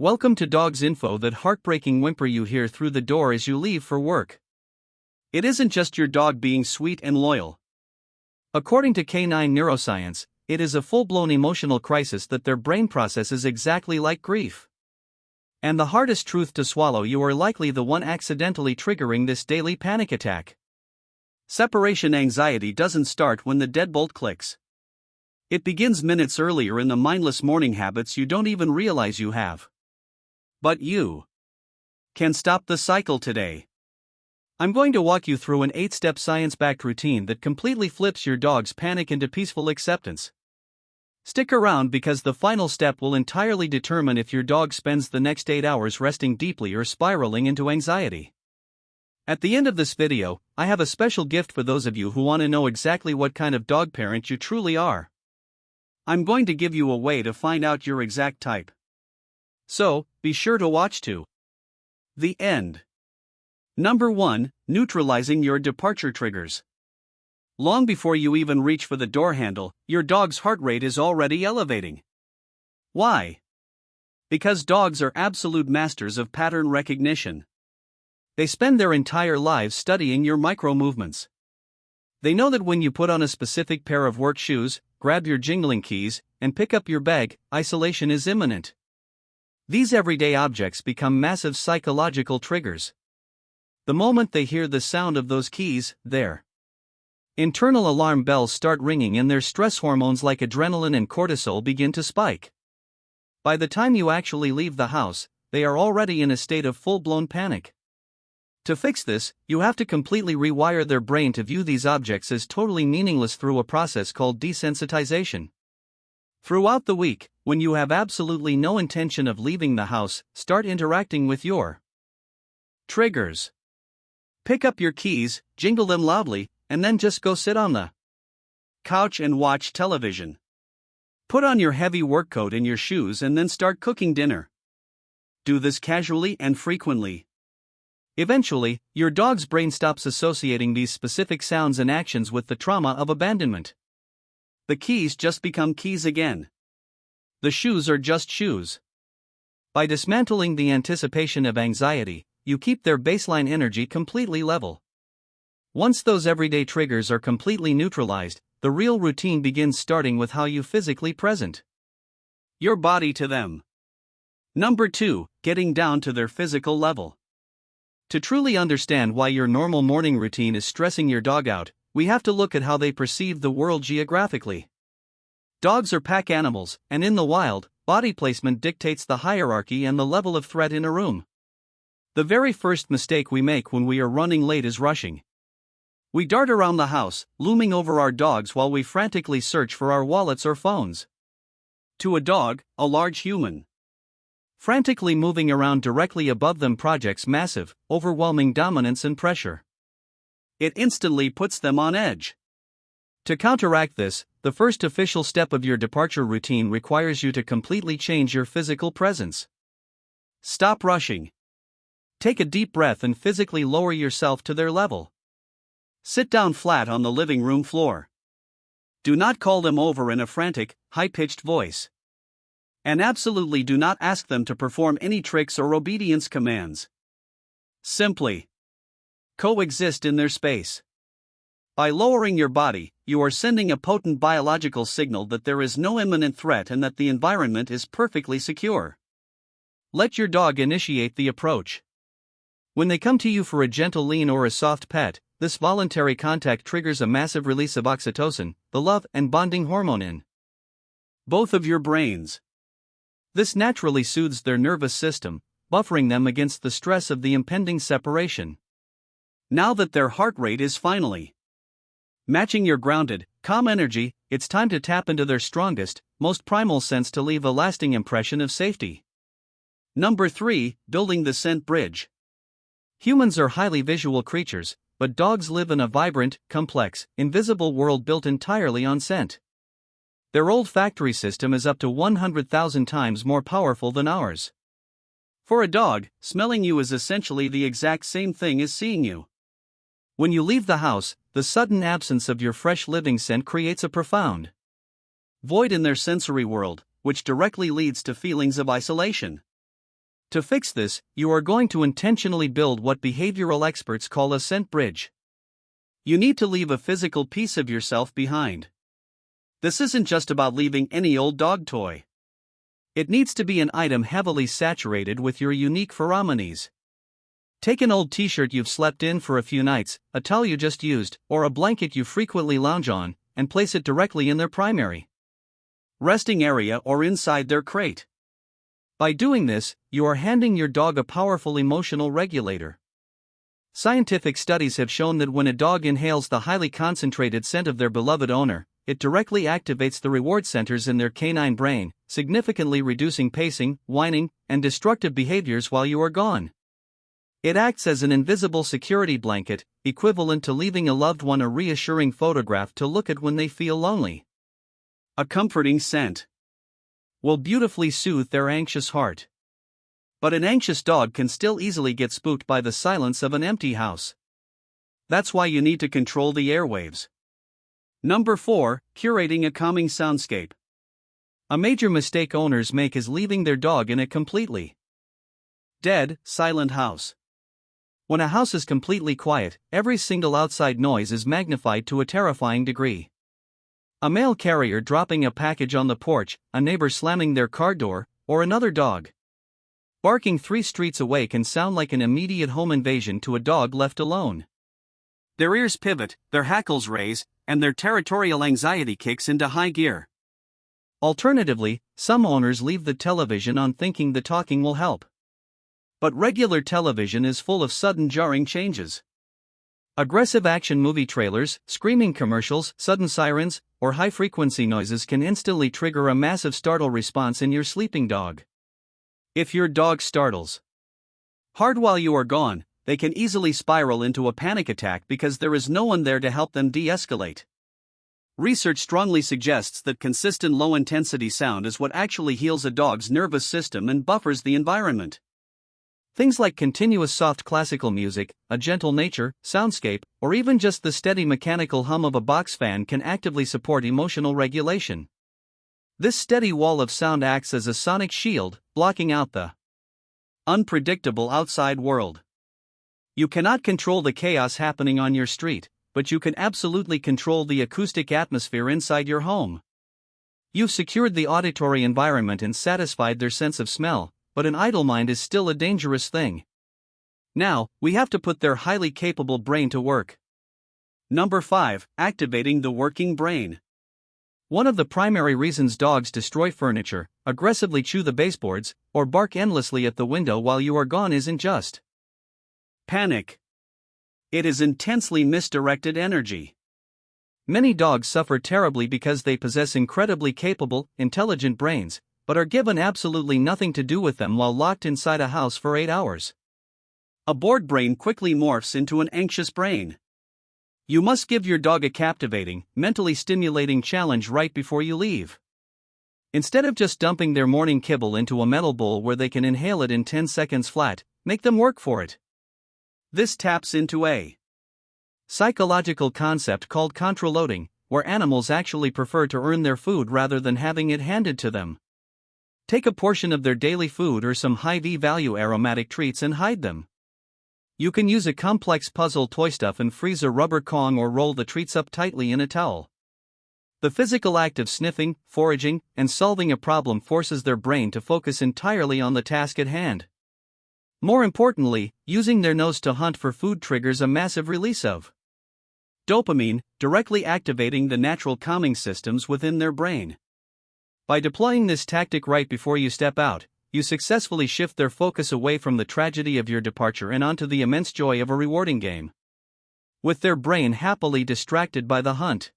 Welcome to Dogs Info, that heartbreaking whimper you hear through the door as you leave for work. It isn't just your dog being sweet and loyal. According to canine neuroscience, it is a full-blown emotional crisis that their brain processes exactly like grief. And the hardest truth to swallow: you are likely the one accidentally triggering this daily panic attack. Separation anxiety doesn't start when the deadbolt clicks. It begins minutes earlier in the mindless morning habits you don't even realize you have. But you can stop the cycle today. I'm going to walk you through an 8-step science-backed routine that completely flips your dog's panic into peaceful acceptance. Stick around, because the final step will entirely determine if your dog spends the next 8 hours resting deeply or spiraling into anxiety. At the end of this video, I have a special gift for those of you who want to know exactly what kind of dog parent you truly are. I'm going to give you a way to find out your exact type. So, be sure to watch to the end. Number 1. Neutralizing your departure triggers. Long before you even reach for the door handle, your dog's heart rate is already elevating. Why? Because dogs are absolute masters of pattern recognition. They spend their entire lives studying your micro-movements. They know that when you put on a specific pair of work shoes, grab your jingling keys, and pick up your bag, isolation is imminent. These everyday objects become massive psychological triggers. The moment they hear the sound of those keys, their internal alarm bells start ringing and their stress hormones like adrenaline and cortisol begin to spike. By the time you actually leave the house, they are already in a state of full-blown panic. To fix this, you have to completely rewire their brain to view these objects as totally meaningless through a process called desensitization. Throughout the week, when you have absolutely no intention of leaving the house, start interacting with your triggers. Pick up your keys, jingle them loudly, and then just go sit on the couch and watch television. Put on your heavy work coat and your shoes and then start cooking dinner. Do this casually and frequently. Eventually, your dog's brain stops associating these specific sounds and actions with the trauma of abandonment. The keys just become keys again. The shoes are just shoes. By dismantling the anticipation of anxiety, you keep their baseline energy completely level. Once those everyday triggers are completely neutralized, the real routine begins, starting with how you physically present your body to them. Number 2. Getting down to their physical level. To truly understand why your normal morning routine is stressing your dog out, we have to look at how they perceive the world geographically. Dogs are pack animals, and in the wild, body placement dictates the hierarchy and the level of threat in a room. The very first mistake we make when we are running late is rushing. We dart around the house, looming over our dogs while we frantically search for our wallets or phones. To a dog, a large human frantically moving around directly above them projects massive, overwhelming dominance and pressure. It instantly puts them on edge. To counteract this, the first official step of your departure routine requires you to completely change your physical presence. Stop rushing. Take a deep breath and physically lower yourself to their level. Sit down flat on the living room floor. Do not call them over in a frantic, high-pitched voice. And absolutely do not ask them to perform any tricks or obedience commands. Simply coexist in their space. By lowering your body, you are sending a potent biological signal that there is no imminent threat and that the environment is perfectly secure. Let your dog initiate the approach. When they come to you for a gentle lean or a soft pet, this voluntary contact triggers a massive release of oxytocin, the love and bonding hormone in both of your brains. This naturally soothes their nervous system, buffering them against the stress of the impending separation. Now that their heart rate is finally matching your grounded, calm energy, it's time to tap into their strongest, most primal sense to leave a lasting impression of safety. Number 3. Building the scent bridge. Humans are highly visual creatures, but dogs live in a vibrant, complex, invisible world built entirely on scent. Their olfactory system is up to 100,000 times more powerful than ours. For a dog, smelling you is essentially the exact same thing as seeing you. When you leave the house, the sudden absence of your fresh living scent creates a profound void in their sensory world, which directly leads to feelings of isolation. To fix this, you are going to intentionally build what behavioral experts call a scent bridge. You need to leave a physical piece of yourself behind. This isn't just about leaving any old dog toy. It needs to be an item heavily saturated with your unique pheromones. Take an old t-shirt you've slept in for a few nights, a towel you just used, or a blanket you frequently lounge on, and place it directly in their primary resting area or inside their crate. By doing this, you are handing your dog a powerful emotional regulator. Scientific studies have shown that when a dog inhales the highly concentrated scent of their beloved owner, it directly activates the reward centers in their canine brain, significantly reducing pacing, whining, and destructive behaviors while you are gone. It acts as an invisible security blanket, equivalent to leaving a loved one a reassuring photograph to look at when they feel lonely. A comforting scent will beautifully soothe their anxious heart. But an anxious dog can still easily get spooked by the silence of an empty house. That's why you need to control the airwaves. Number 4. Curating a calming soundscape. A major mistake owners make is leaving their dog in a completely dead, silent house. When a house is completely quiet, every single outside noise is magnified to a terrifying degree. A mail carrier dropping a package on the porch, a neighbor slamming their car door, or another dog barking 3 streets away can sound like an immediate home invasion to a dog left alone. Their ears pivot, their hackles raise, and their territorial anxiety kicks into high gear. Alternatively, some owners leave the television on thinking the talking will help. But regular television is full of sudden jarring changes. Aggressive action movie trailers, screaming commercials, sudden sirens, or high-frequency noises can instantly trigger a massive startle response in your sleeping dog. If your dog startles hard while you are gone, they can easily spiral into a panic attack because there is no one there to help them de-escalate. Research strongly suggests that consistent low-intensity sound is what actually heals a dog's nervous system and buffers the environment. Things like continuous soft classical music, a gentle nature, soundscape, or even just the steady mechanical hum of a box fan can actively support emotional regulation. This steady wall of sound acts as a sonic shield, blocking out the unpredictable outside world. You cannot control the chaos happening on your street, but you can absolutely control the acoustic atmosphere inside your home. You've secured the auditory environment and satisfied their sense of smell, but an idle mind is still a dangerous thing. Now, we have to put their highly capable brain to work. Number 5. Activating the working brain. One of the primary reasons dogs destroy furniture, aggressively chew the baseboards, or bark endlessly at the window while you are gone isn't just panic. It is intensely misdirected energy. Many dogs suffer terribly because they possess incredibly capable, intelligent brains, but are given absolutely nothing to do with them while locked inside a house for 8 hours. A bored brain quickly morphs into an anxious brain. You must give your dog a captivating, mentally stimulating challenge right before you leave. Instead of just dumping their morning kibble into a metal bowl where they can inhale it in 10 seconds flat, make them work for it. This taps into a psychological concept called controloading, where animals actually prefer to earn their food rather than having it handed to them. Take a portion of their daily food or some high V-value aromatic treats and hide them. You can use a complex puzzle toy stuff and freeze a rubber Kong or roll the treats up tightly in a towel. The physical act of sniffing, foraging, and solving a problem forces their brain to focus entirely on the task at hand. More importantly, using their nose to hunt for food triggers a massive release of dopamine, directly activating the natural calming systems within their brain. By deploying this tactic right before you step out, you successfully shift their focus away from the tragedy of your departure and onto the immense joy of a rewarding game. With their brain happily distracted by the hunt.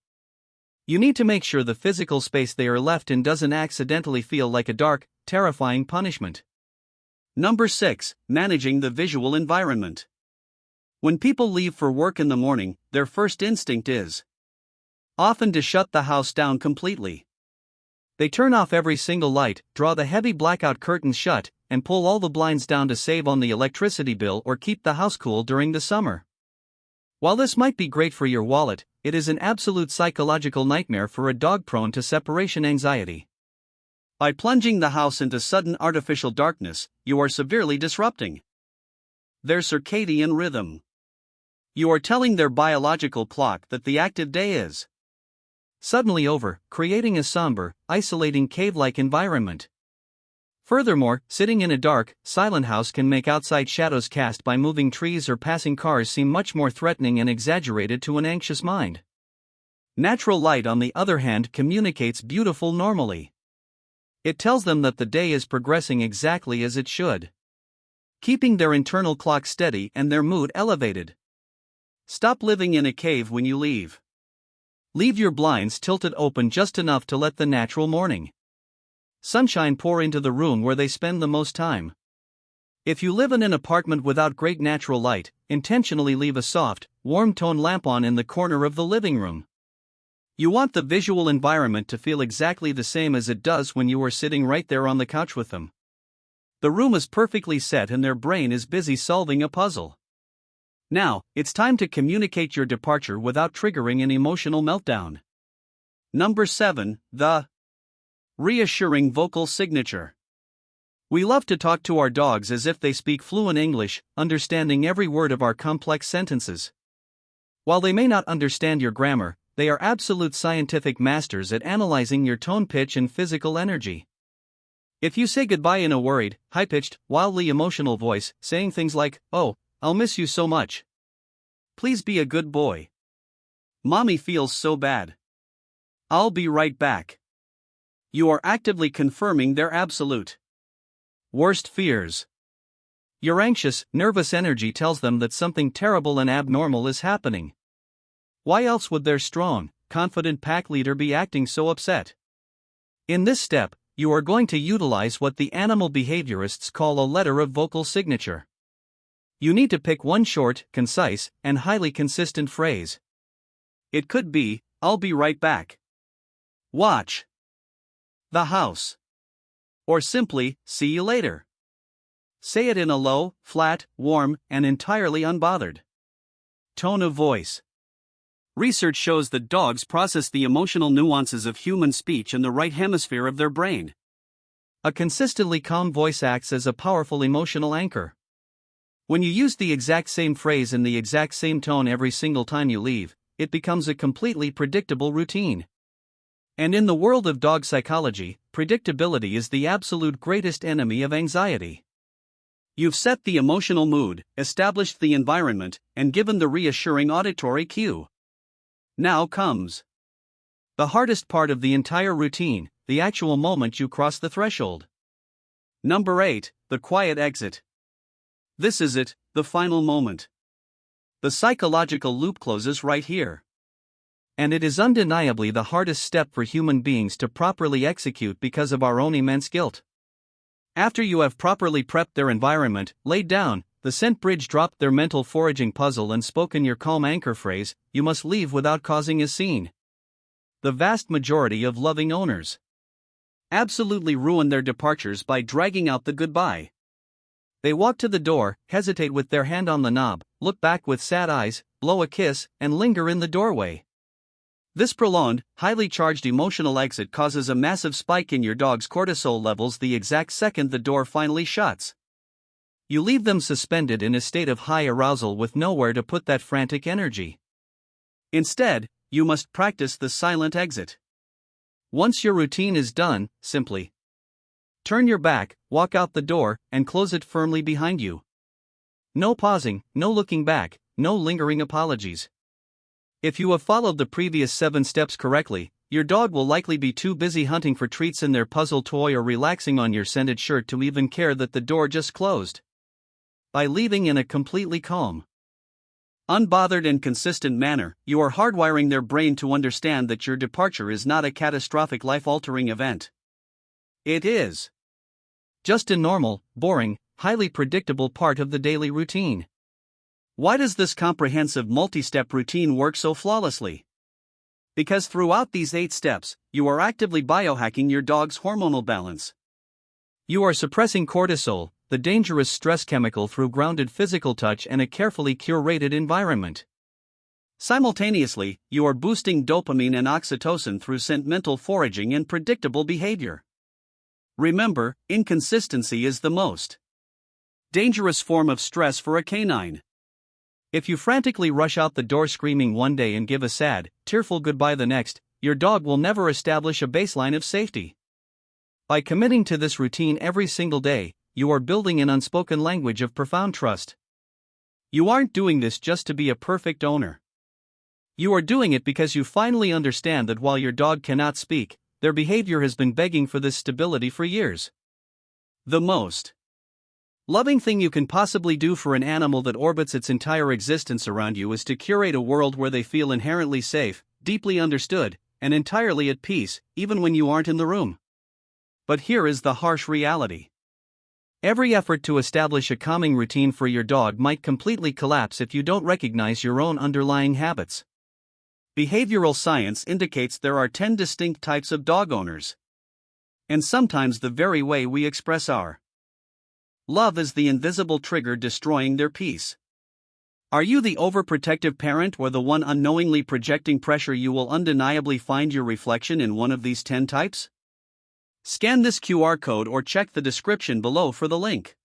You need to make sure the physical space they are left in doesn't accidentally feel like a dark, terrifying punishment. Number 6. Managing the visual environment. When people leave for work in the morning, their first instinct is often to shut the house down completely. They turn off every single light, draw the heavy blackout curtains shut, and pull all the blinds down to save on the electricity bill or keep the house cool during the summer. While this might be great for your wallet, it is an absolute psychological nightmare for a dog prone to separation anxiety. By plunging the house into sudden artificial darkness, you are severely disrupting their circadian rhythm. You are telling their biological clock that the active day is suddenly over, creating a somber, isolating cave-like environment. Furthermore, sitting in a dark, silent house can make outside shadows cast by moving trees or passing cars seem much more threatening and exaggerated to an anxious mind. Natural light, on the other hand, communicates beautiful normally. It tells them that the day is progressing exactly as it should, keeping their internal clock steady and their mood elevated. Stop living in a cave when you leave. Leave your blinds tilted open just enough to let the natural morning sunshine pour into the room where they spend the most time. If you live in an apartment without great natural light, intentionally leave a soft, warm tone lamp on in the corner of the living room. You want the visual environment to feel exactly the same as it does when you are sitting right there on the couch with them. The room is perfectly set and their brain is busy solving a puzzle. Now, it's time to communicate your departure without triggering an emotional meltdown. Number 7, the reassuring vocal signature. We love to talk to our dogs as if they speak fluent English, understanding every word of our complex sentences. While they may not understand your grammar, they are absolute scientific masters at analyzing your tone, pitch, and physical energy. If you say goodbye in a worried, high-pitched, wildly emotional voice, saying things like, "Oh, I'll miss you so much. Please be a good boy. Mommy feels so bad. I'll be right back," you are actively confirming their absolute worst fears. Your anxious, nervous energy tells them that something terrible and abnormal is happening. Why else would their strong, confident pack leader be acting so upset? In this step, you are going to utilize what the animal behaviorists call a letter of vocal signature. You need to pick one short, concise, and highly consistent phrase. It could be, "I'll be right back. Watch the house." Or simply, "See you later." Say it in a low, flat, warm, and entirely unbothered tone of voice. Research shows that dogs process the emotional nuances of human speech in the right hemisphere of their brain. A consistently calm voice acts as a powerful emotional anchor. When you use the exact same phrase in the exact same tone every single time you leave, it becomes a completely predictable routine. And in the world of dog psychology, predictability is the absolute greatest enemy of anxiety. You've set the emotional mood, established the environment, and given the reassuring auditory cue. Now comes the hardest part of the entire routine, the actual moment you cross the threshold. Number 8, the quiet exit. This is it, the final moment. The psychological loop closes right here. And it is undeniably the hardest step for human beings to properly execute because of our own immense guilt. After you have properly prepped their environment, laid down the scent bridge, dropped their mental foraging puzzle, and spoken your calm anchor phrase, you must leave without causing a scene. The vast majority of loving owners absolutely ruin their departures by dragging out the goodbye. They walk to the door, hesitate with their hand on the knob, look back with sad eyes, blow a kiss, and linger in the doorway. This prolonged, highly charged emotional exit causes a massive spike in your dog's cortisol levels the exact second the door finally shuts. You leave them suspended in a state of high arousal with nowhere to put that frantic energy. Instead, you must practice the silent exit. Once your routine is done, simply turn your back, walk out the door, and close it firmly behind you. No pausing, no looking back, no lingering apologies. If you have followed the previous 7 steps correctly, your dog will likely be too busy hunting for treats in their puzzle toy or relaxing on your scented shirt to even care that the door just closed. By leaving in a completely calm, unbothered, and consistent manner, you are hardwiring their brain to understand that your departure is not a catastrophic, life-altering event. It is just a normal, boring, highly predictable part of the daily routine. Why does this comprehensive multi-step routine work so flawlessly? Because throughout these 8 steps, you are actively biohacking your dog's hormonal balance. You are suppressing cortisol, the dangerous stress chemical, through grounded physical touch and a carefully curated environment. Simultaneously, you are boosting dopamine and oxytocin through sentimental foraging and predictable behavior. Remember, inconsistency is the most dangerous form of stress for a canine. If you frantically rush out the door screaming one day and give a sad, tearful goodbye the next, your dog will never establish a baseline of safety. By committing to this routine every single day, you are building an unspoken language of profound trust. You aren't doing this just to be a perfect owner. You are doing it because you finally understand that while your dog cannot speak, their behavior has been begging for this stability for years. The most loving thing you can possibly do for an animal that orbits its entire existence around you is to curate a world where they feel inherently safe, deeply understood, and entirely at peace, even when you aren't in the room. But here is the harsh reality. Every effort to establish a calming routine for your dog might completely collapse if you don't recognize your own underlying habits. Behavioral science indicates there are 10 distinct types of dog owners. And sometimes the very way we express our love is the invisible trigger destroying their peace. Are you the overprotective parent or the one unknowingly projecting pressure? You will undeniably find your reflection in one of these 10 types. Scan this QR code or check the description below for the link.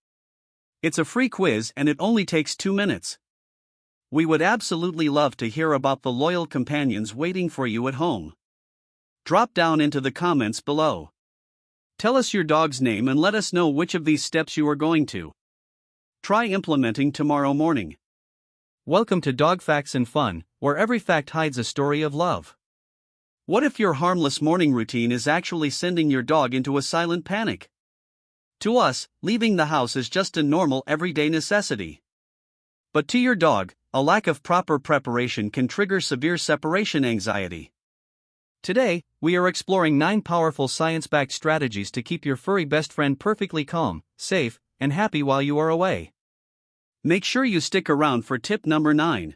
It's a free quiz and it only takes 2 minutes. We would absolutely love to hear about the loyal companions waiting for you at home. Drop down into the comments below. Tell us your dog's name and let us know which of these steps you are going to try implementing tomorrow morning. Welcome to Dog Facts and Fun, where every fact hides a story of love. What if your harmless morning routine is actually sending your dog into a silent panic? To us, leaving the house is just a normal everyday necessity. But to your dog, a lack of proper preparation can trigger severe separation anxiety. Today, we are exploring 9 powerful science-backed strategies to keep your furry best friend perfectly calm, safe, and happy while you are away. Make sure you stick around for tip number 9.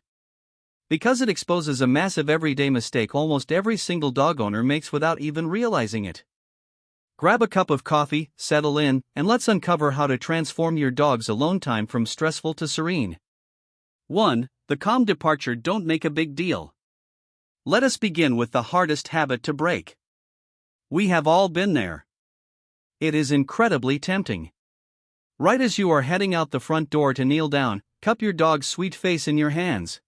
Because it exposes a massive everyday mistake almost every single dog owner makes without even realizing it. Grab a cup of coffee, settle in, and let's uncover how to transform your dog's alone time from stressful to serene. 1. The calm departure. Don't make a big deal. Let us begin with the hardest habit to break. We have all been there. It is incredibly tempting. Right as you are heading out the front door to kneel down, cup your dog's sweet face in your hands.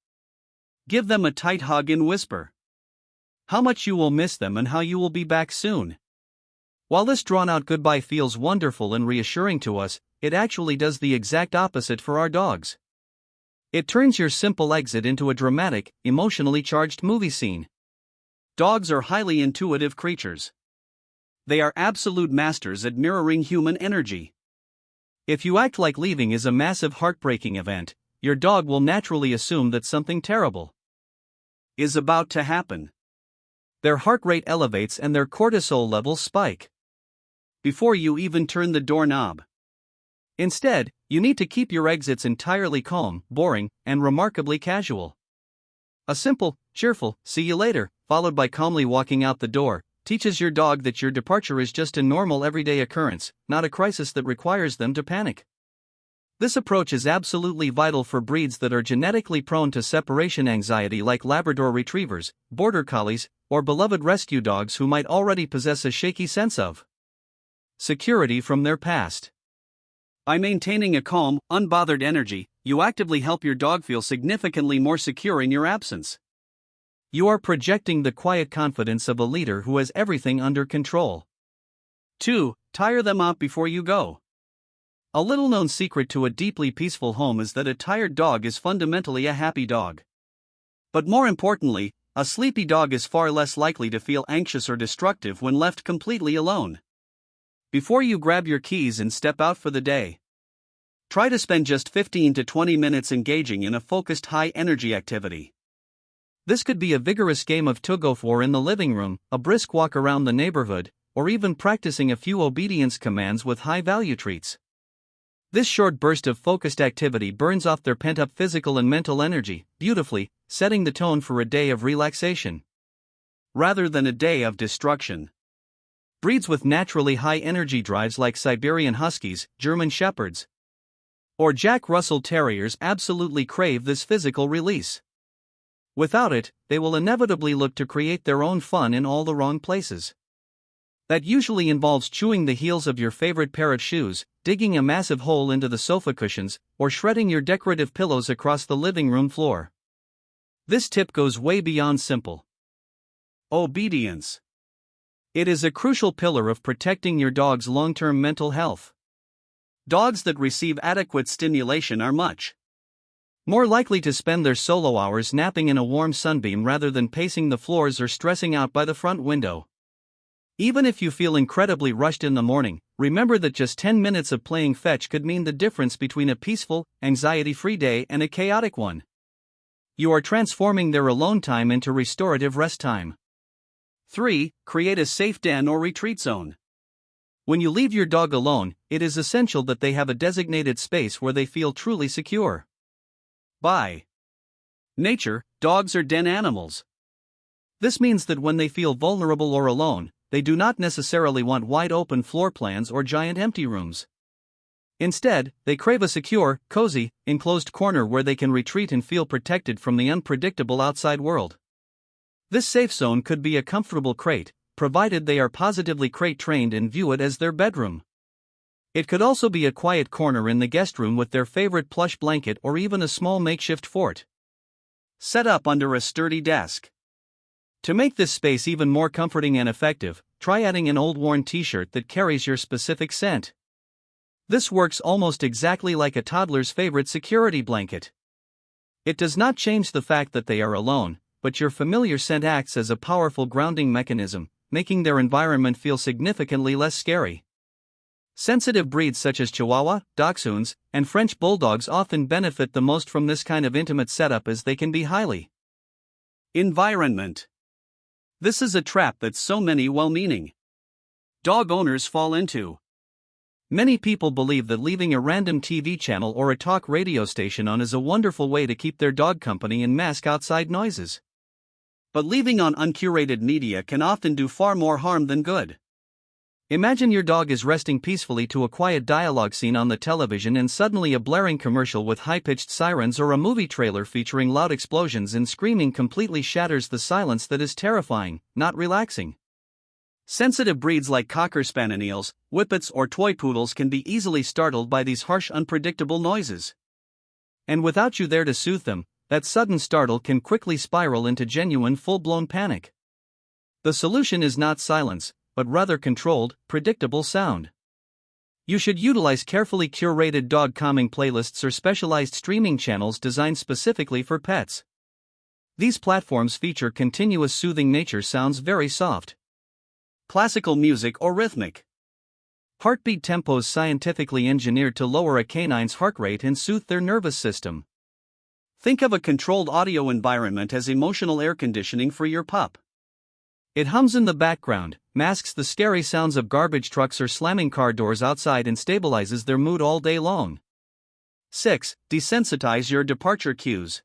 Give them a tight hug and whisper how much you will miss them and how you will be back soon. While this drawn-out goodbye feels wonderful and reassuring to us, it actually does the exact opposite for our dogs. It turns your simple exit into a dramatic, emotionally charged movie scene. Dogs are highly intuitive creatures. They are absolute masters at mirroring human energy. If you act like leaving is a massive heartbreaking event, your dog will naturally assume that something terrible is about to happen. Their heart rate elevates and their cortisol levels spike before you even turn the doorknob. Instead, you need to keep your exits entirely calm, boring, and remarkably casual. A simple, cheerful, "see you later," followed by calmly walking out the door, teaches your dog that your departure is just a normal everyday occurrence, not a crisis that requires them to panic. This approach is absolutely vital for breeds that are genetically prone to separation anxiety like Labrador Retrievers, Border Collies, or beloved rescue dogs who might already possess a shaky sense of security from their past. By maintaining a calm, unbothered energy, you actively help your dog feel significantly more secure in your absence. You are projecting the quiet confidence of a leader who has everything under control. 2. Tire them out before you go. A little-known secret to a deeply peaceful home is that a tired dog is fundamentally a happy dog. But more importantly, a sleepy dog is far less likely to feel anxious or destructive when left completely alone. Before you grab your keys and step out for the day, try to spend just 15 to 20 minutes engaging in a focused high-energy activity. This could be a vigorous game of tug-of-war in the living room, a brisk walk around the neighborhood, or even practicing a few obedience commands with high-value treats. This short burst of focused activity burns off their pent-up physical and mental energy, beautifully, setting the tone for a day of relaxation rather than a day of destruction. Breeds with naturally high energy drives like Siberian Huskies, German Shepherds, or Jack Russell Terriers absolutely crave this physical release. Without it, they will inevitably look to create their own fun in all the wrong places. That usually involves chewing the heels of your favorite pair of shoes, digging a massive hole into the sofa cushions, or shredding your decorative pillows across the living room floor. This tip goes way beyond simple. Obedience. It is a crucial pillar of protecting your dog's long-term mental health. Dogs that receive adequate stimulation are much more likely to spend their solo hours napping in a warm sunbeam rather than pacing the floors or stressing out by the front window. Even if you feel incredibly rushed in the morning, remember that just 10 minutes of playing fetch could mean the difference between a peaceful, anxiety-free day and a chaotic one. You are transforming their alone time into restorative rest time. 3. Create a safe den or retreat zone. When you leave your dog alone, it is essential that they have a designated space where they feel truly secure. By nature, dogs are den animals. This means that when they feel vulnerable or alone, they do not necessarily want wide-open floor plans or giant empty rooms. Instead, they crave a secure, cozy, enclosed corner where they can retreat and feel protected from the unpredictable outside world. This safe zone could be a comfortable crate, provided they are positively crate-trained and view it as their bedroom. It could also be a quiet corner in the guest room with their favorite plush blanket or even a small makeshift fort. Set up under a sturdy desk. To make this space even more comforting and effective, try adding an old worn t-shirt that carries your specific scent. This works almost exactly like a toddler's favorite security blanket. It does not change the fact that they are alone, but your familiar scent acts as a powerful grounding mechanism, making their environment feel significantly less scary. Sensitive breeds such as Chihuahua, Dachshunds, and French Bulldogs often benefit the most from this kind of intimate setup as they can be highly environment. This is a trap that so many well-meaning dog owners fall into. Many people believe that leaving a random TV channel or a talk radio station on is a wonderful way to keep their dog company and mask outside noises. But leaving on uncurated media can often do far more harm than good. Imagine your dog is resting peacefully to a quiet dialogue scene on the television and suddenly a blaring commercial with high-pitched sirens or a movie trailer featuring loud explosions and screaming completely shatters the silence that is terrifying, not relaxing. Sensitive breeds like Cocker Spaniels, Whippets or Toy Poodles can be easily startled by these harsh, unpredictable noises. And without you there to soothe them, that sudden startle can quickly spiral into genuine full-blown panic. The solution is not silence, but rather controlled, predictable sound. You should utilize carefully curated dog calming playlists or specialized streaming channels designed specifically for pets. These platforms feature continuous soothing nature sounds very soft. Classical music or rhythmic heartbeat tempos scientifically engineered to lower a canine's heart rate and soothe their nervous system. Think of a controlled audio environment as emotional air conditioning for your pup. It hums in the background, masks the scary sounds of garbage trucks or slamming car doors outside and stabilizes their mood all day long. 6. Desensitize your departure cues.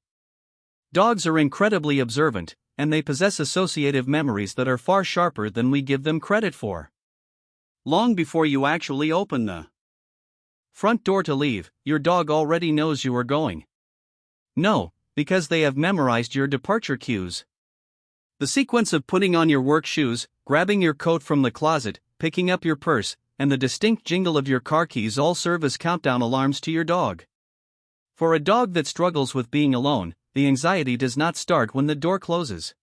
Dogs are incredibly observant, and they possess associative memories that are far sharper than we give them credit for. Long before you actually open the front door to leave, your dog already knows you are going. No, because they have memorized your departure cues. The sequence of putting on your work shoes, grabbing your coat from the closet, picking up your purse, and the distinct jingle of your car keys all serve as countdown alarms to your dog. For a dog that struggles with being alone, the anxiety does not start when the door closes.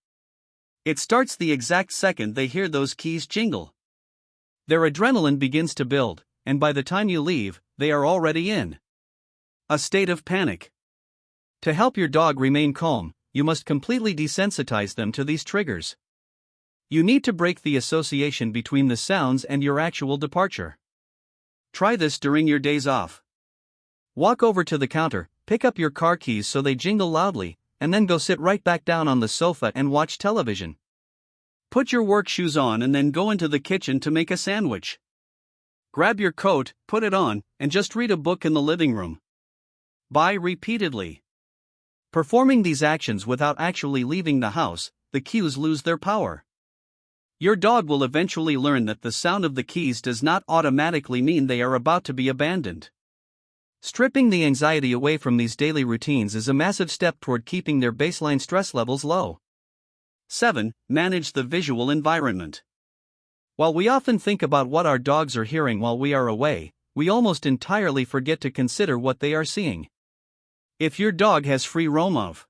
It starts the exact second they hear those keys jingle. Their adrenaline begins to build, and by the time you leave, they are already in a state of panic. To help your dog remain calm, you must completely desensitize them to these triggers. You need to break the association between the sounds and your actual departure. Try this during your days off. Walk over to the counter, pick up your car keys so they jingle loudly, and then go sit right back down on the sofa and watch television. Put your work shoes on and then go into the kitchen to make a sandwich. Grab your coat, put it on, and just read a book in the living room. By repeatedly performing these actions without actually leaving the house, the cues lose their power. Your dog will eventually learn that the sound of the keys does not automatically mean they are about to be abandoned. Stripping the anxiety away from these daily routines is a massive step toward keeping their baseline stress levels low. 7. Manage the visual environment. While we often think about what our dogs are hearing while we are away, we almost entirely forget to consider what they are seeing. If your dog has free roam of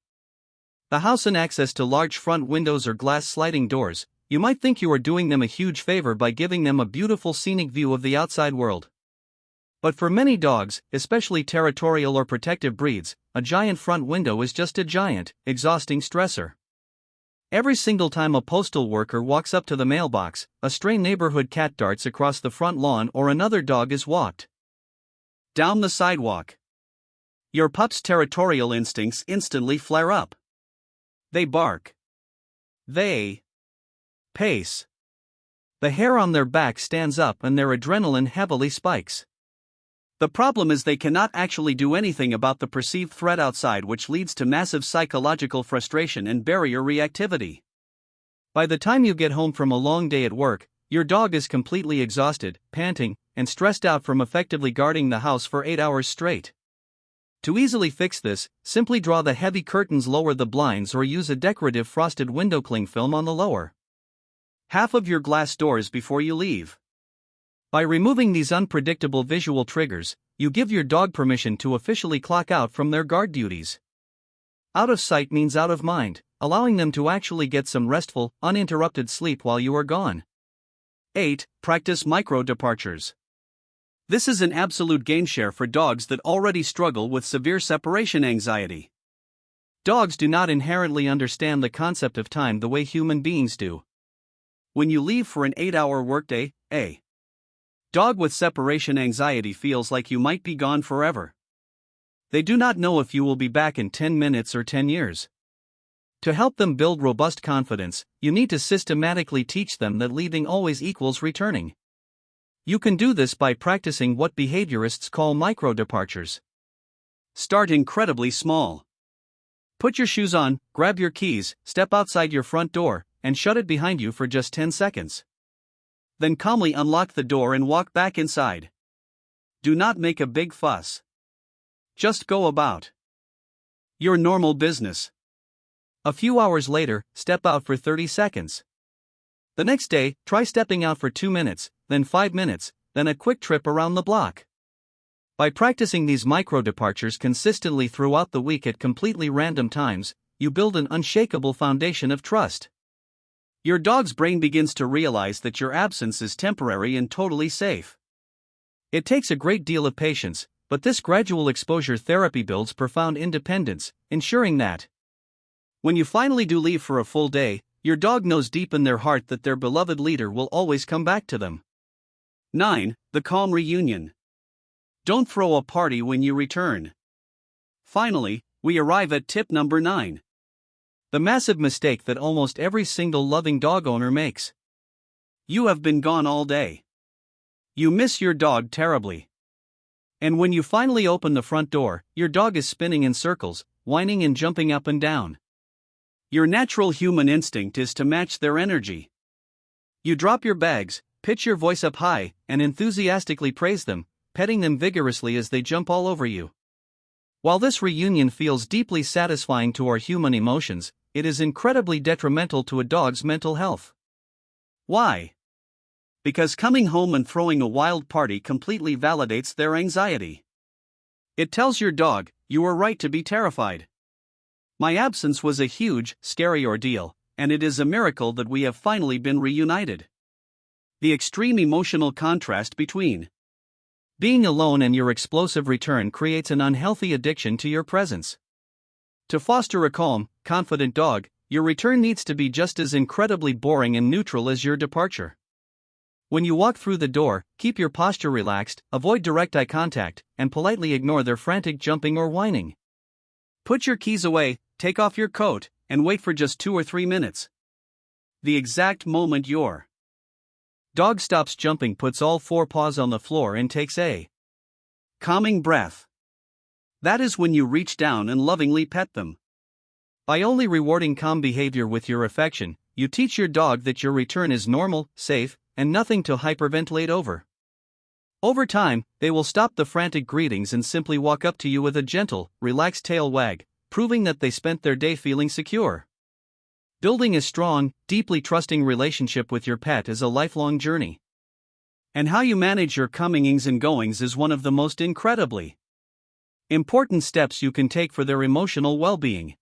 the house and access to large front windows or glass sliding doors, you might think you are doing them a huge favor by giving them a beautiful scenic view of the outside world. But for many dogs, especially territorial or protective breeds, a giant front window is just a giant, exhausting stressor. Every single time a postal worker walks up to the mailbox, a stray neighborhood cat darts across the front lawn or another dog is walked down the sidewalk. Your pup's territorial instincts instantly flare up. They bark. They pace. The hair on their back stands up and their adrenaline heavily spikes. The problem is they cannot actually do anything about the perceived threat outside, which leads to massive psychological frustration and barrier reactivity. By the time you get home from a long day at work, your dog is completely exhausted, panting, and stressed out from effectively guarding the house for 8 hours straight. To easily fix this, simply draw the heavy curtains, lower the blinds, or use a decorative frosted window cling film on the lower half of your glass doors before you leave. By removing these unpredictable visual triggers, you give your dog permission to officially clock out from their guard duties. Out of sight means out of mind, allowing them to actually get some restful, uninterrupted sleep while you are gone. 8. Practice micro departures. This is an absolute gameshare for dogs that already struggle with severe separation anxiety. Dogs do not inherently understand the concept of time the way human beings do. When you leave for an 8-hour workday, a dog with separation anxiety feels like you might be gone forever. They do not know if you will be back in 10 minutes or 10 years. To help them build robust confidence, you need to systematically teach them that leaving always equals returning. You can do this by practicing what behaviorists call micro departures. Start incredibly small. Put your shoes on, grab your keys, step outside your front door, and shut it behind you for just 10 seconds. Then calmly unlock the door and walk back inside. Do not make a big fuss. Just go about your normal business. A few hours later, step out for 30 seconds. The next day, try stepping out for 2 minutes, then 5 minutes, then a quick trip around the block. By practicing these micro departures consistently throughout the week at completely random times, you build an unshakable foundation of trust. Your dog's brain begins to realize that your absence is temporary and totally safe. It takes a great deal of patience, but this gradual exposure therapy builds profound independence, ensuring that when you finally do leave for a full day, your dog knows deep in their heart that their beloved leader will always come back to them. 9. The calm reunion. Don't throw a party when you return. Finally, we arrive at tip number 9. The massive mistake that almost every single loving dog owner makes. You have been gone all day. You miss your dog terribly. And when you finally open the front door, your dog is spinning in circles, whining and jumping up and down. Your natural human instinct is to match their energy. You drop your bags, pitch your voice up high, and enthusiastically praise them, petting them vigorously as they jump all over you. While this reunion feels deeply satisfying to our human emotions, it is incredibly detrimental to a dog's mental health. Why? Because coming home and throwing a wild party completely validates their anxiety. It tells your dog, you were right to be terrified. My absence was a huge, scary ordeal, and it is a miracle that we have finally been reunited. The extreme emotional contrast between being alone and your explosive return creates an unhealthy addiction to your presence. To foster a calm, confident dog, your return needs to be just as incredibly boring and neutral as your departure. When you walk through the door, keep your posture relaxed, avoid direct eye contact, and politely ignore their frantic jumping or whining. Put your keys away, take off your coat, and wait for just 2 or 3 minutes. The exact moment your dog stops jumping, puts all 4 paws on the floor, and takes a calming breath. That is when you reach down and lovingly pet them. By only rewarding calm behavior with your affection, you teach your dog that your return is normal, safe, and nothing to hyperventilate over. Over time, they will stop the frantic greetings and simply walk up to you with a gentle, relaxed tail wag, proving that they spent their day feeling secure. Building a strong, deeply trusting relationship with your pet is a lifelong journey. And how you manage your comingings and goings is one of the most incredibly important steps you can take for their emotional well-being.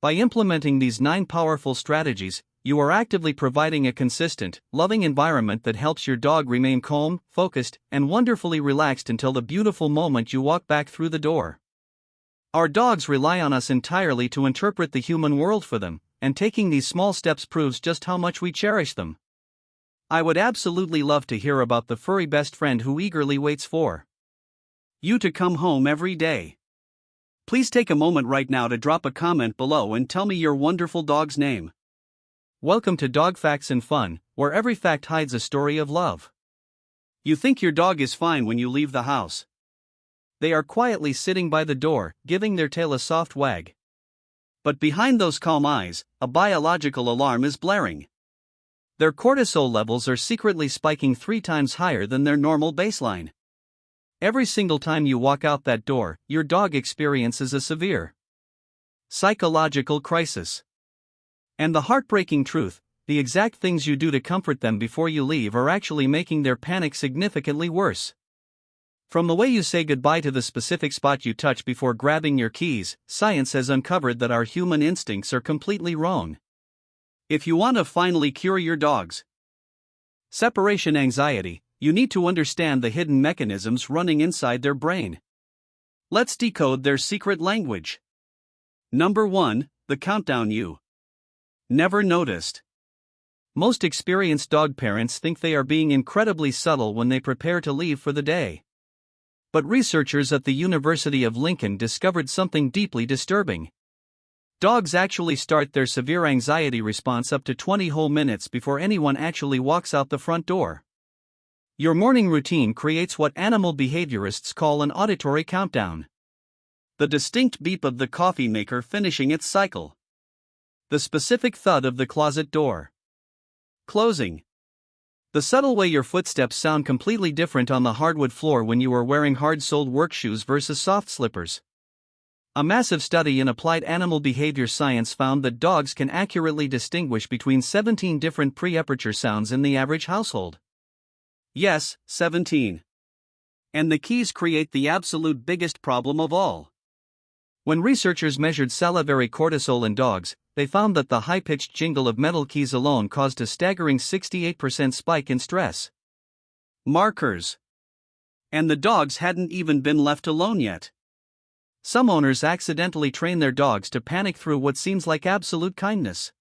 By implementing these 9 powerful strategies, you are actively providing a consistent, loving environment that helps your dog remain calm, focused, and wonderfully relaxed until the beautiful moment you walk back through the door. Our dogs rely on us entirely to interpret the human world for them, and taking these small steps proves just how much we cherish them. I would absolutely love to hear about the furry best friend who eagerly waits for you to come home every day. Please take a moment right now to drop a comment below and tell me your wonderful dog's name. Welcome to Dog Facts and Fun, where every fact hides a story of love. You think your dog is fine when you leave the house. They are quietly sitting by the door, giving their tail a soft wag. But behind those calm eyes, a biological alarm is blaring. Their cortisol levels are secretly spiking 3 times higher than their normal baseline. Every single time you walk out that door, your dog experiences a severe psychological crisis. And the heartbreaking truth, the exact things you do to comfort them before you leave are actually making their panic significantly worse. From the way you say goodbye to the specific spot you touch before grabbing your keys, science has uncovered that our human instincts are completely wrong. If you want to finally cure your dog's separation anxiety, you need to understand the hidden mechanisms running inside their brain. Let's decode their secret language. Number 1, the countdown you never noticed. Most experienced dog parents think they are being incredibly subtle when they prepare to leave for the day. But researchers at the University of Lincoln discovered something deeply disturbing. Dogs actually start their severe anxiety response up to 20 whole minutes before anyone actually walks out the front door. Your morning routine creates what animal behaviorists call an auditory countdown. The distinct beep of the coffee maker finishing its cycle. The specific thud of the closet door closing. The subtle way your footsteps sound completely different on the hardwood floor when you are wearing hard-soled work shoes versus soft slippers. A massive study in applied animal behavior science found that dogs can accurately distinguish between 17 different pre-aperture sounds in the average household. Yes, 17. And the keys create the absolute biggest problem of all. When researchers measured salivary cortisol in dogs, they found that the high-pitched jingle of metal keys alone caused a staggering 68% spike in stress markers. And the dogs hadn't even been left alone yet. Some owners accidentally train their dogs to panic through what seems like absolute kindness.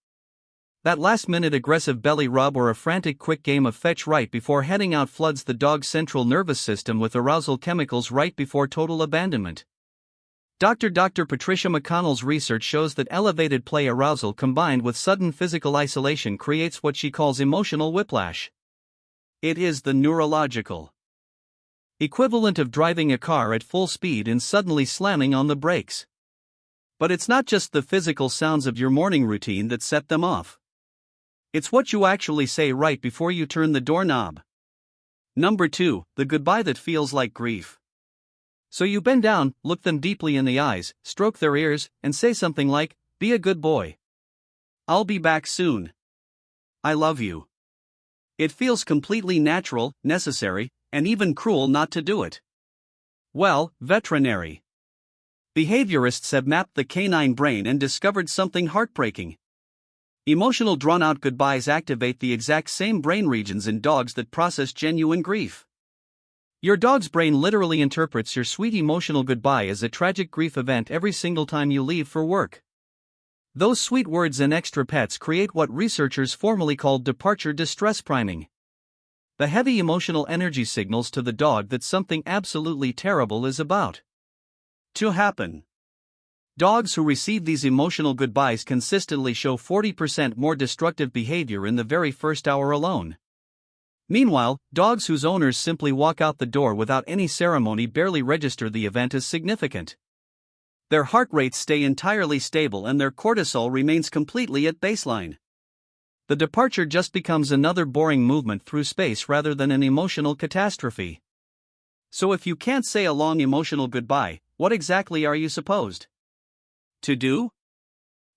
That last-minute aggressive belly rub or a frantic quick game of fetch right before heading out floods the dog's central nervous system with arousal chemicals right before total abandonment. Dr. Patricia McConnell's research shows that elevated play arousal combined with sudden physical isolation creates what she calls emotional whiplash. It is the neurological equivalent of driving a car at full speed and suddenly slamming on the brakes. But it's not just the physical sounds of your morning routine that set them off. It's what you actually say right before you turn the doorknob. Number 2, the goodbye that feels like grief. So you bend down, look them deeply in the eyes, stroke their ears, and say something like, "Be a good boy. I'll be back soon. I love you." It feels completely natural, necessary, and even cruel not to do it. Well, veterinary behaviorists have mapped the canine brain and discovered something heartbreaking. Emotional drawn-out goodbyes activate the exact same brain regions in dogs that process genuine grief. Your dog's brain literally interprets your sweet emotional goodbye as a tragic grief event every single time you leave for work. Those sweet words and extra pets create what researchers formally called departure distress priming. The heavy emotional energy signals to the dog that something absolutely terrible is about to happen. Dogs who receive these emotional goodbyes consistently show 40% more destructive behavior in the very first hour alone. Meanwhile, dogs whose owners simply walk out the door without any ceremony barely register the event as significant. Their heart rates stay entirely stable and their cortisol remains completely at baseline. The departure just becomes another boring movement through space rather than an emotional catastrophe. So if you can't say a long emotional goodbye, what exactly are you supposed to do?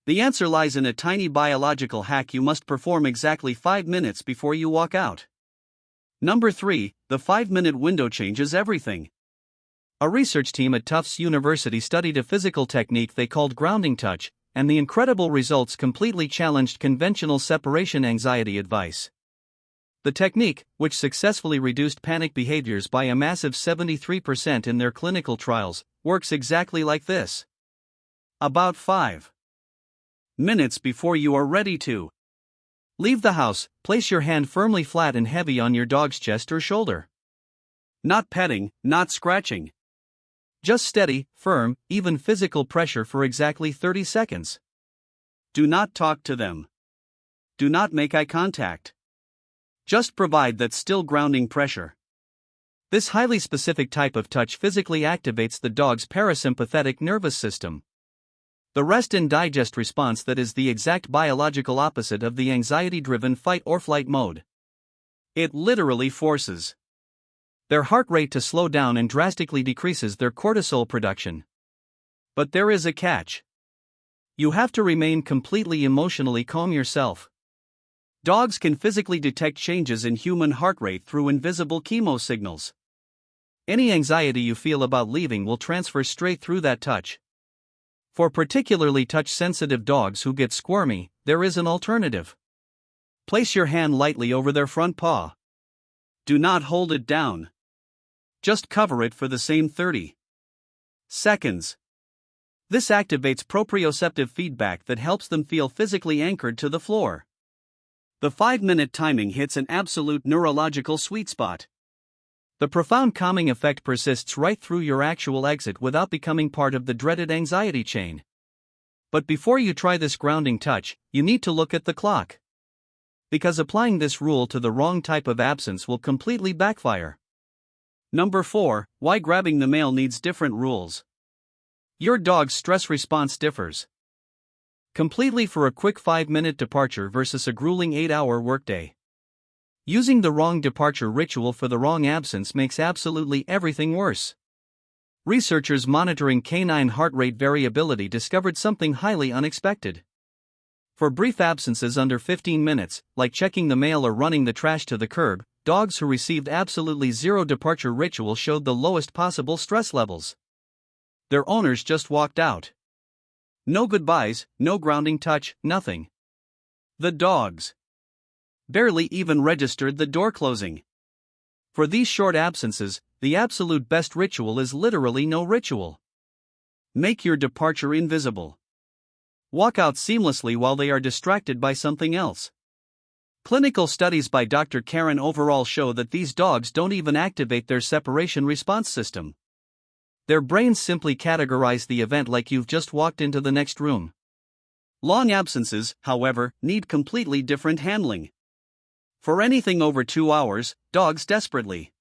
The answer lies in a tiny biological hack you must perform exactly 5 minutes before you walk out. Number 3, the 5-minute window changes everything. A research team at Tufts University studied a physical technique they called grounding touch, and the incredible results completely challenged conventional separation anxiety advice. The technique, which successfully reduced panic behaviors by a massive 73% in their clinical trials, works exactly like this. About 5 minutes before you are ready to leave the house, place your hand firmly flat and heavy on your dog's chest or shoulder. Not petting, not scratching. Just steady, firm, even physical pressure for exactly 30 seconds. Do not talk to them. Do not make eye contact. Just provide that still grounding pressure. This highly specific type of touch physically activates the dog's parasympathetic nervous system. The rest and digest response that is the exact biological opposite of the anxiety-driven fight or flight mode. It literally forces their heart rate to slow down and drastically decreases their cortisol production. But there is a catch. You have to remain completely emotionally calm yourself. Dogs can physically detect changes in human heart rate through invisible chemosignals. Any anxiety you feel about leaving will transfer straight through that touch. For particularly touch-sensitive dogs who get squirmy, there is an alternative. Place your hand lightly over their front paw. Do not hold it down. Just cover it for the same 30 seconds. This activates proprioceptive feedback that helps them feel physically anchored to the floor. The 5-minute timing hits an absolute neurological sweet spot. The profound calming effect persists right through your actual exit without becoming part of the dreaded anxiety chain. But before you try this grounding touch, you need to look at the clock. Because applying this rule to the wrong type of absence will completely backfire. Number 4, why grabbing the mail needs different rules. Your dog's stress response differs completely for a quick 5-minute departure versus a grueling 8-hour workday. Using the wrong departure ritual for the wrong absence makes absolutely everything worse. Researchers monitoring canine heart rate variability discovered something highly unexpected. For brief absences under 15 minutes, like checking the mail or running the trash to the curb, dogs who received absolutely zero departure ritual showed the lowest possible stress levels. Their owners just walked out. No goodbyes, no grounding touch, nothing. The dogs barely even registered the door closing. For these short absences, the absolute best ritual is literally no ritual. Make your departure invisible. Walk out seamlessly while they are distracted by something else. Clinical studies by Dr. Karen overall show that these dogs don't even activate their separation response system. Their brains simply categorize the event like you've just walked into the next room. Long absences, however, need completely different handling. For anything over 2 hours, dogs desperately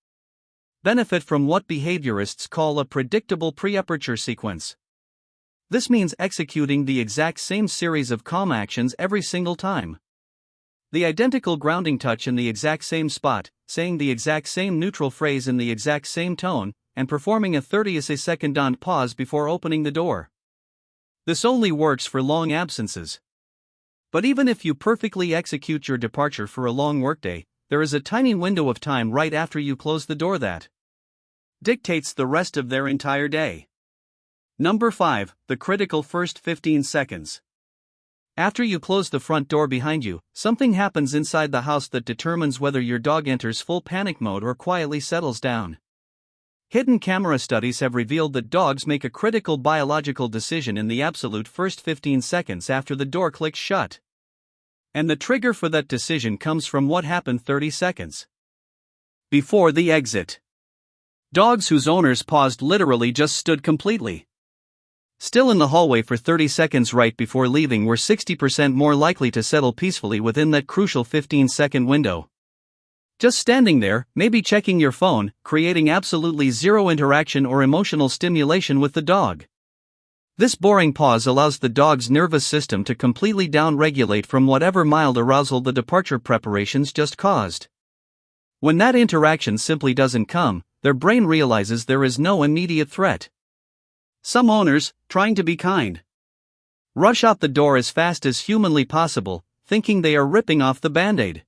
benefit from what behaviorists call a predictable pre-aperture sequence. This means executing the exact same series of calm actions every single time. The identical grounding touch in the exact same spot, saying the exact same neutral phrase in the exact same tone, and performing a 30-second pause before opening the door. This only works for long absences. But even if you perfectly execute your departure for a long workday, there is a tiny window of time right after you close the door that dictates the rest of their entire day. Number 5, the critical first 15 seconds. After you close the front door behind you, something happens inside the house that determines whether your dog enters full panic mode or quietly settles down. Hidden camera studies have revealed that dogs make a critical biological decision in the absolute first 15 seconds after the door clicks shut. And the trigger for that decision comes from what happened 30 seconds before the exit. Dogs whose owners paused literally just stood completely still in the hallway for 30 seconds right before leaving were 60% more likely to settle peacefully within that crucial 15-second window. Just standing there, maybe checking your phone, creating absolutely zero interaction or emotional stimulation with the dog. This boring pause allows the dog's nervous system to completely down-regulate from whatever mild arousal the departure preparations just caused. When that interaction simply doesn't come, their brain realizes there is no immediate threat. Some owners, trying to be kind, rush out the door as fast as humanly possible, thinking they are ripping off the band-aid.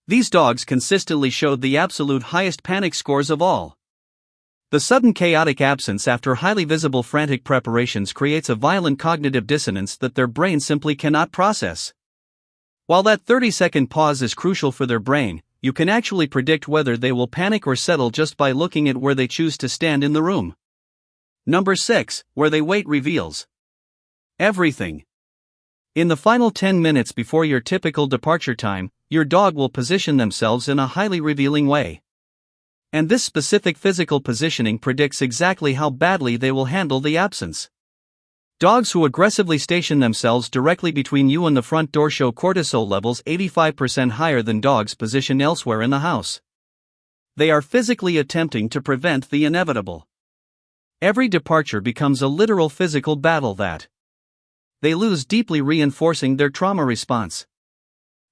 These dogs consistently showed the absolute highest panic scores of all. The sudden chaotic absence after highly visible frantic preparations creates a violent cognitive dissonance that their brain simply cannot process. While that 30-second pause is crucial for their brain, you can actually predict whether they will panic or settle just by looking at where they choose to stand in the room. Number 6, where they wait reveals everything. In the final 10 minutes before your typical departure time, your dog will position themselves in a highly revealing way. And this specific physical positioning predicts exactly how badly they will handle the absence. Dogs who aggressively station themselves directly between you and the front door show cortisol levels 85% higher than dogs positioned elsewhere in the house. They are physically attempting to prevent the inevitable. Every departure becomes a literal physical battle that they lose, deeply reinforcing their trauma response.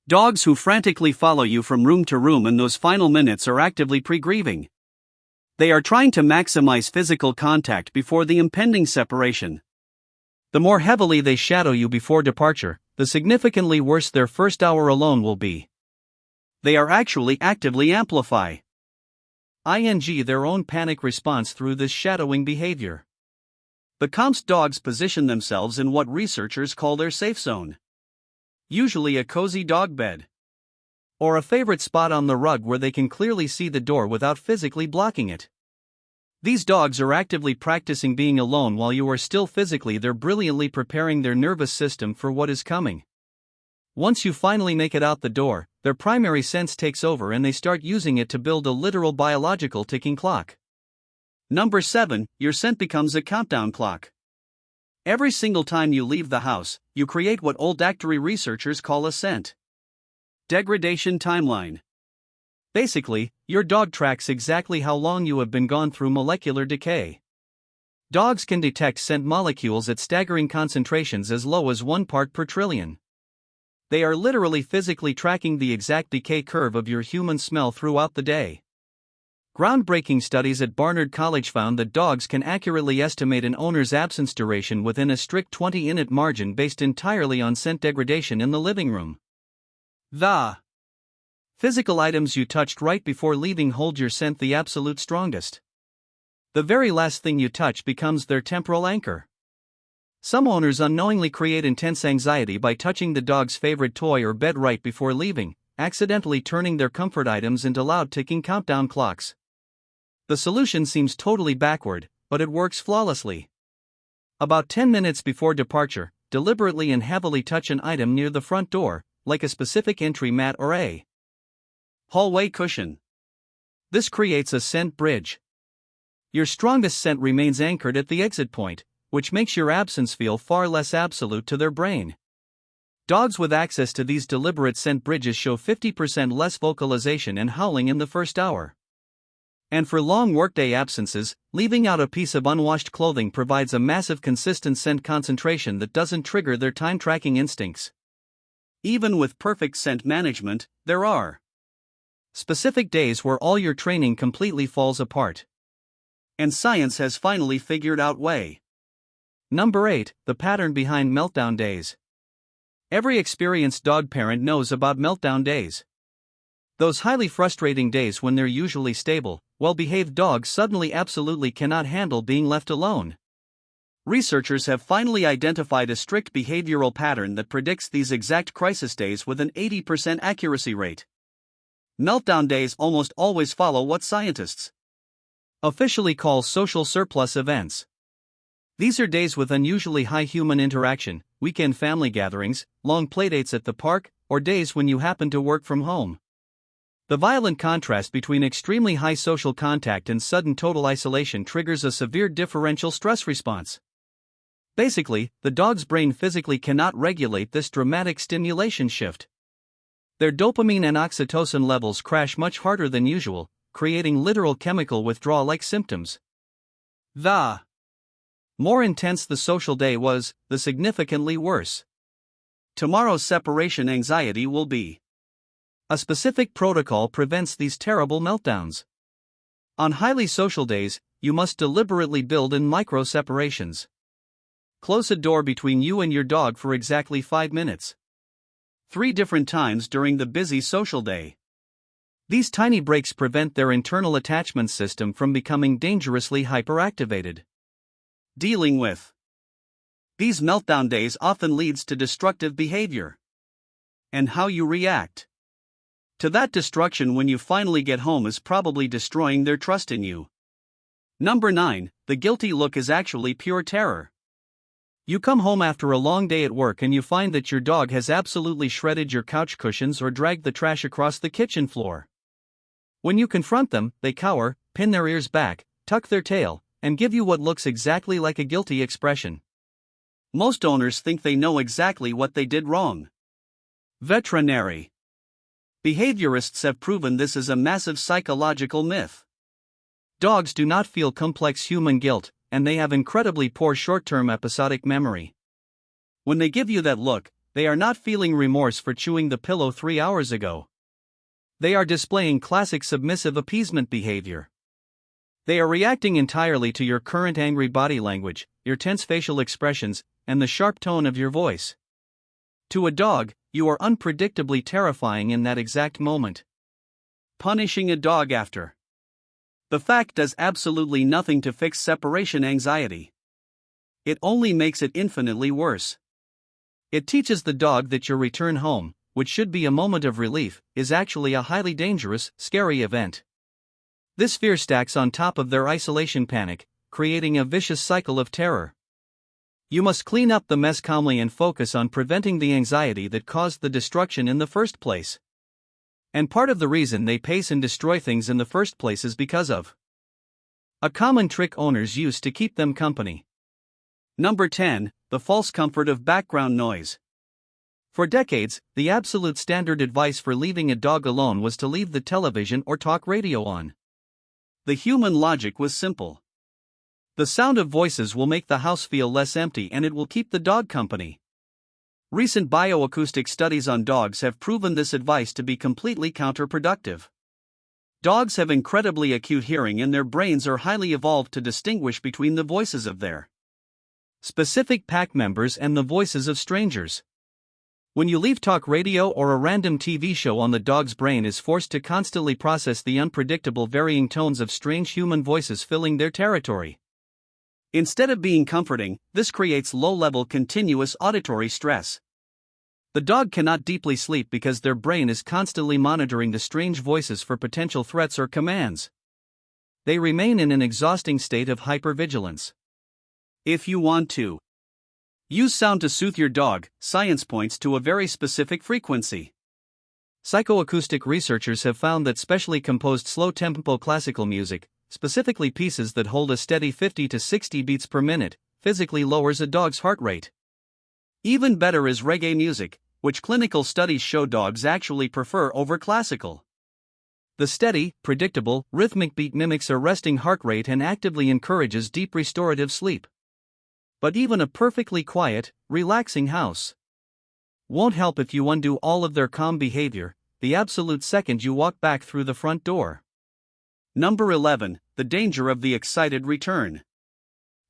Dogs who frantically follow you from room to room in those final minutes are actively pre-grieving. They are trying to maximize physical contact before the impending separation. The more heavily they shadow you before departure, the significantly worse their first hour alone will be. They are actually actively amplify their own panic response through this shadowing behavior. The Comps dogs position themselves in what researchers call their safe zone. Usually a cozy dog bed, or a favorite spot on the rug where they can clearly see the door without physically blocking it. These dogs are actively practicing being alone while you are still physically there, brilliantly preparing their nervous system for what is coming. Once you finally make it out the door, their primary sense takes over and they start using it to build a literal biological ticking clock. Number 7, your scent becomes a countdown clock. Every single time you leave the house, you create what olfactory researchers call a scent degradation timeline. Basically, your dog tracks exactly how long you have been gone through molecular decay. Dogs can detect scent molecules at staggering concentrations as low as 1 part per trillion. They are literally physically tracking the exact decay curve of your human smell throughout the day. Groundbreaking studies at Barnard College found that dogs can accurately estimate an owner's absence duration within a strict 20-minute margin based entirely on scent degradation in the living room. The physical items you touched right before leaving hold your scent the absolute strongest. The very last thing you touch becomes their temporal anchor. Some owners unknowingly create intense anxiety by touching the dog's favorite toy or bed right before leaving, accidentally turning their comfort items into loud ticking countdown clocks. The solution seems totally backward, but it works flawlessly. About 10 minutes before departure, deliberately and heavily touch an item near the front door, like a specific entry mat or a hallway cushion. This creates a scent bridge. Your strongest scent remains anchored at the exit point, which makes your absence feel far less absolute to their brain. Dogs with access to these deliberate scent bridges show 50% less vocalization and howling in the first hour. And for long workday absences, leaving out a piece of unwashed clothing provides a massive consistent scent concentration that doesn't trigger their time-tracking instincts. Even with perfect scent management, there are specific days where all your training completely falls apart. And science has finally figured out way. Number 8, the pattern behind meltdown days. Every experienced dog parent knows about meltdown days. Those highly frustrating days when their usually stable, well-behaved dogs suddenly absolutely cannot handle being left alone. Researchers have finally identified a strict behavioral pattern that predicts these exact crisis days with an 80% accuracy rate. Meltdown days almost always follow what scientists officially call social surplus events. These are days with unusually high human interaction, weekend family gatherings, long playdates at the park, or days when you happen to work from home. The violent contrast between extremely high social contact and sudden total isolation triggers a severe differential stress response. Basically, the dog's brain physically cannot regulate this dramatic stimulation shift. Their dopamine and oxytocin levels crash much harder than usual, creating literal chemical withdrawal-like symptoms. The more intense the social day was, the significantly worse tomorrow's separation anxiety will be. A specific protocol prevents these terrible meltdowns. On highly social days, you must deliberately build in micro-separations. close a door between you and your dog for exactly 5 minutes. 3 different times during the busy social day. These tiny breaks prevent their internal attachment system from becoming dangerously hyperactivated. Dealing with these meltdown days often leads to destructive behavior. And how you react to that destruction when you finally get home is probably destroying their trust in you. Number 9, the guilty look is actually pure terror. You come home after a long day at work and you find that your dog has absolutely shredded your couch cushions or dragged the trash across the kitchen floor. When you confront them, they cower, pin their ears back, tuck their tail, and give you what looks exactly like a guilty expression. Most owners think they know exactly what they did wrong. Veterinary behaviorists have proven this is a massive psychological myth. Dogs do not feel complex human guilt, and they have incredibly poor short-term episodic memory. When they give you that look, they are not feeling remorse for chewing the pillow 3 hours ago. They are displaying classic submissive appeasement behavior. They are reacting entirely to your current angry body language, your tense facial expressions, and the sharp tone of your voice. To a dog, you are unpredictably terrifying in that exact moment. Punishing a dog after the fact does absolutely nothing to fix separation anxiety. It only makes it infinitely worse. It teaches the dog that your return home, which should be a moment of relief, is actually a highly dangerous, scary event. This fear stacks on top of their isolation panic, creating a vicious cycle of terror. You must clean up the mess calmly and focus on preventing the anxiety that caused the destruction in the first place. And part of the reason they pace and destroy things in the first place is because of a common trick owners use to keep them company. Number 10, the false comfort of background noise. For decades, the absolute standard advice for leaving a dog alone was to leave the television or talk radio on. The human logic was simple. The sound of voices will make the house feel less empty and it will keep the dog company. Recent bioacoustic studies on dogs have proven this advice to be completely counterproductive. Dogs have incredibly acute hearing and their brains are highly evolved to distinguish between the voices of their specific pack members and the voices of strangers. When you leave talk radio or a random TV show on, the dog's brain is forced to constantly process the unpredictable varying tones of strange human voices filling their territory. Instead of being comforting, this creates low-level continuous auditory stress. The dog cannot deeply sleep because their brain is constantly monitoring the strange voices for potential threats or commands. They remain in an exhausting state of hypervigilance. If you want to use sound to soothe your dog, science points to a very specific frequency. Psychoacoustic researchers have found that specially composed slow-tempo classical music, specifically pieces that hold a steady 50 to 60 beats per minute, physically lowers a dog's heart rate. Even better is reggae music, which clinical studies show dogs actually prefer over classical. The steady, predictable, rhythmic beat mimics a resting heart rate and actively encourages deep restorative sleep. But even a perfectly quiet, relaxing house won't help if you undo all of their calm behavior the absolute second you walk back through the front door. Number 11, the danger of the excited return.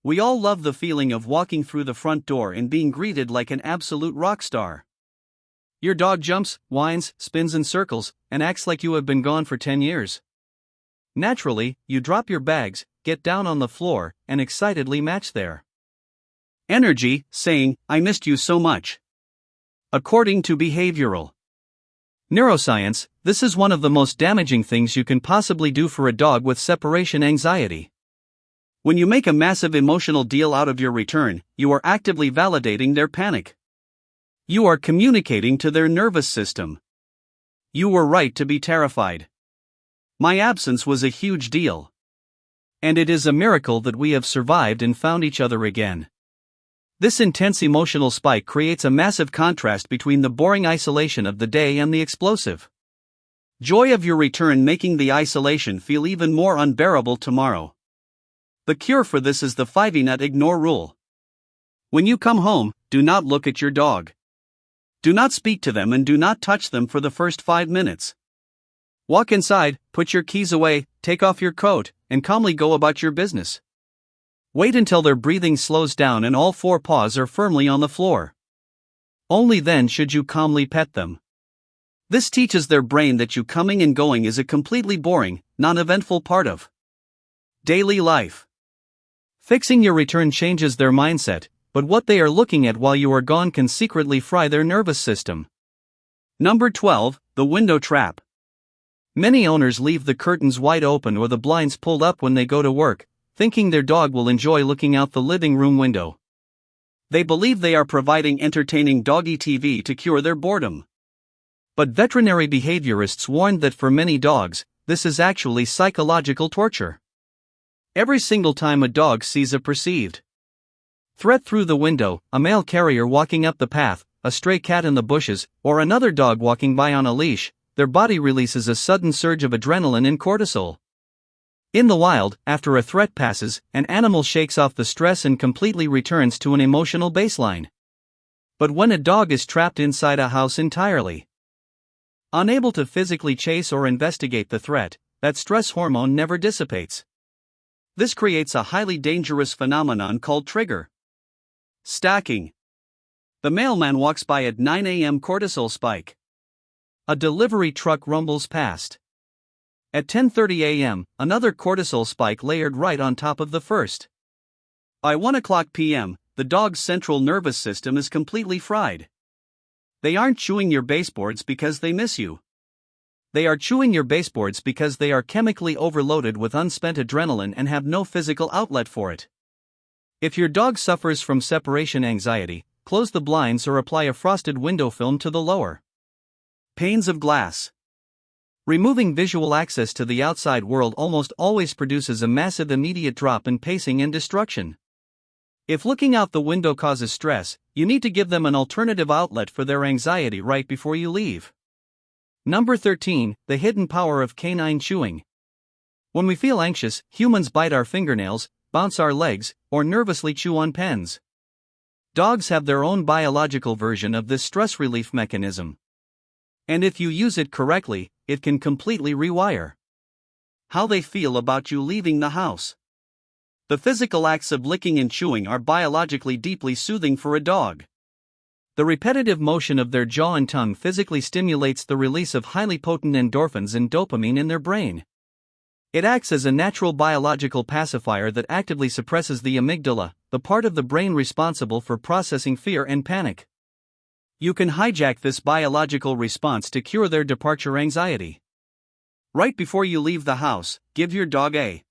We all love the feeling of walking through the front door and being greeted like an absolute rock star. Your dog jumps, whines, spins in circles, and acts like you have been gone for 10 years. Naturally, you drop your bags, get down on the floor, and excitedly match their energy, saying, "I missed you so much." According to behavioral neuroscience, this is one of the most damaging things you can possibly do for a dog with separation anxiety. When you make a massive emotional deal out of your return, you are actively validating their panic. You are communicating to their nervous system. You were right to be terrified. My absence was a huge deal. And it is a miracle that we have survived and found each other again. This intense emotional spike creates a massive contrast between the boring isolation of the day and the explosive joy of your return, making the isolation feel even more unbearable tomorrow. The cure for this is the 5-nut ignore rule. When you come home, do not look at your dog. Do not speak to them and do not touch them for the first 5 minutes. Walk inside, put your keys away, take off your coat, and calmly go about your business. Wait until their breathing slows down and all four paws are firmly on the floor. Only then should you calmly pet them. This teaches their brain that you coming and going is a completely boring, non-eventful part of daily life. Fixing your return changes their mindset, but what they are looking at while you are gone can secretly fry their nervous system. Number 12, the window trap. Many owners leave the curtains wide open or the blinds pulled up when they go to work, thinking their dog will enjoy looking out the living room window. They believe they are providing entertaining doggy TV to cure their boredom. But veterinary behaviorists warn that for many dogs, this is actually psychological torture. Every single time a dog sees a perceived threat through the window, a mail carrier walking up the path, a stray cat in the bushes, or another dog walking by on a leash, their body releases a sudden surge of adrenaline and cortisol. In the wild, after a threat passes, an animal shakes off the stress and completely returns to an emotional baseline. But when a dog is trapped inside a house entirely unable to physically chase or investigate the threat, that stress hormone never dissipates. This creates a highly dangerous phenomenon called trigger stacking. The mailman walks by at 9 a.m. cortisol spike. A delivery truck rumbles past. At 10:30 a.m., another cortisol spike layered right on top of the first. By 1 o'clock p.m., the dog's central nervous system is completely fried. They aren't chewing your baseboards because they miss you. They are chewing your baseboards because they are chemically overloaded with unspent adrenaline and have no physical outlet for it. If your dog suffers from separation anxiety, close the blinds or apply a frosted window film to the lower panes of glass. Removing visual access to the outside world almost always produces a massive immediate drop in pacing and destruction. If looking out the window causes stress, you need to give them an alternative outlet for their anxiety right before you leave. Number 13, the hidden power of canine chewing. When we feel anxious, humans bite our fingernails, bounce our legs, or nervously chew on pens. Dogs have their own biological version of this stress relief mechanism. And if you use it correctly, it can completely rewire how they feel about you leaving the house. The physical acts of licking and chewing are biologically deeply soothing for a dog. The repetitive motion of their jaw and tongue physically stimulates the release of highly potent endorphins and dopamine in their brain. It acts as a natural biological pacifier that actively suppresses the amygdala, the part of the brain responsible for processing fear and panic. You can hijack this biological response to cure their departure anxiety. Right before you leave the house, give your dog a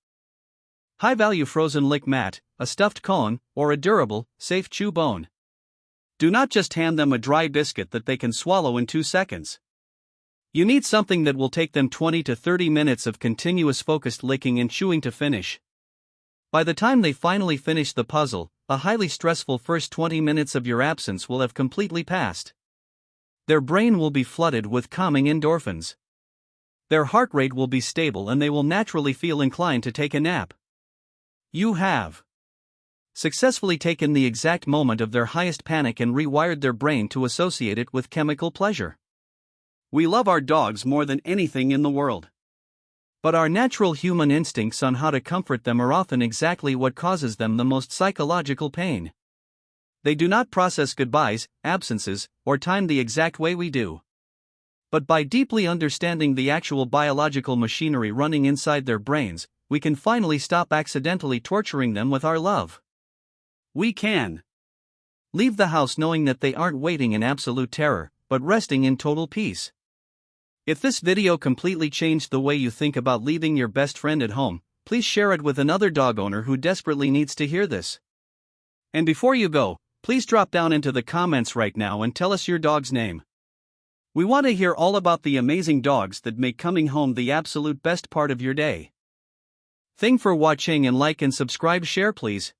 high-value frozen lick mat, a stuffed cone, or a durable, safe chew bone. Do not just hand them a dry biscuit that they can swallow in 2 seconds. You need something that will take them 20 to 30 minutes of continuous focused licking and chewing to finish. By the time they finally finish the puzzle, a highly stressful first 20 minutes of your absence will have completely passed. Their brain will be flooded with calming endorphins. Their heart rate will be stable and they will naturally feel inclined to take a nap. You have successfully taken the exact moment of their highest panic and rewired their brain to associate it with chemical pleasure. We love our dogs more than anything in the world. But our natural human instincts on how to comfort them are often exactly what causes them the most psychological pain. They do not process goodbyes, absences, or time the exact way we do. But by deeply understanding the actual biological machinery running inside their brains, we can finally stop accidentally torturing them with our love. We can leave the house knowing that they aren't waiting in absolute terror, but resting in total peace. If this video completely changed the way you think about leaving your best friend at home, please share it with another dog owner who desperately needs to hear this. And before you go, please drop down into the comments right now and tell us your dog's name. We want to hear all about the amazing dogs that make coming home the absolute best part of your day. Thanks for watching and like and subscribe, share please.